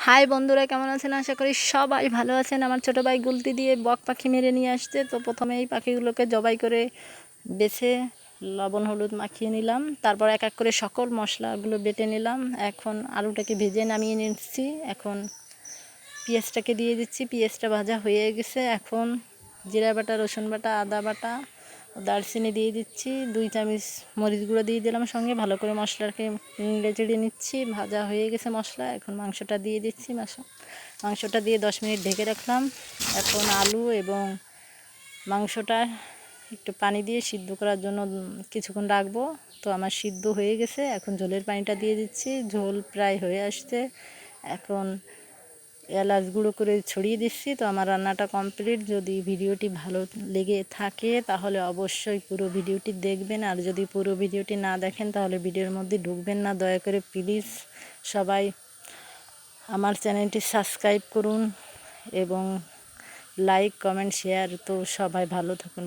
High বন্ধুরা, কেমন আছেন? আশা করি সবাই ভালো আছেন। আমার ছোটো ভাই গুলতি দিয়ে বক পাখি মেরে নিয়ে আসছে। তো প্রথমে এই পাখিগুলোকে জবাই করে বেছে লবণ হলুদ মাখিয়ে নিলাম। তারপর এক এক করে সকল মশলাগুলো বেটে নিলাম। এখন আলুটাকে ভেজে নামিয়ে নিচ্ছি। এখন পেঁয়াজটাকে দিয়ে দিচ্ছি। পেঁয়াজটা ভাজা হয়ে গেছে। এখন জিরা বাটা, রসুন বাটা, আদা বাটা, দারচিনি দিয়ে দিচ্ছি। 2 চামচ মরিচ গুঁড়ো দিয়ে দিলাম সঙ্গে। ভালো করে মশলাটাকে নেড়ে চেড়ে নিচ্ছি। ভাজা হয়ে গেছে মশলা। এখন মাংসটা দিয়ে দিচ্ছি। মাংসটা দিয়ে 10 মিনিট ঢেকে রাখলাম। এখন আলু এবং মাংসটা একটু পানি দিয়ে সিদ্ধ করার জন্য কিছুক্ষণ রাখবো। তো আমার সিদ্ধ হয়ে গেছে। এখন ঝোলের পানিটা দিয়ে দিচ্ছি। ঝোল প্রায় হয়ে আসছে। এখন এলাচ গুঁড়ো করে ছড়িয়ে দিচ্ছি। তো আমার রান্নাটা কমপ্লিট। যদি ভিডিওটি ভালো লেগে থাকে তাহলে অবশ্যই পুরো ভিডিওটি দেখবেন, আর যদি পুরো ভিডিওটি না দেখেন তাহলে ভিডিওর মধ্যে ঢুকবেন না। দয়া করে প্লিজ সবাই আমার চ্যানেলটি সাবস্ক্রাইব করুন এবং লাইক কমেন্ট শেয়ার। তো সবাই ভালো থাকুন।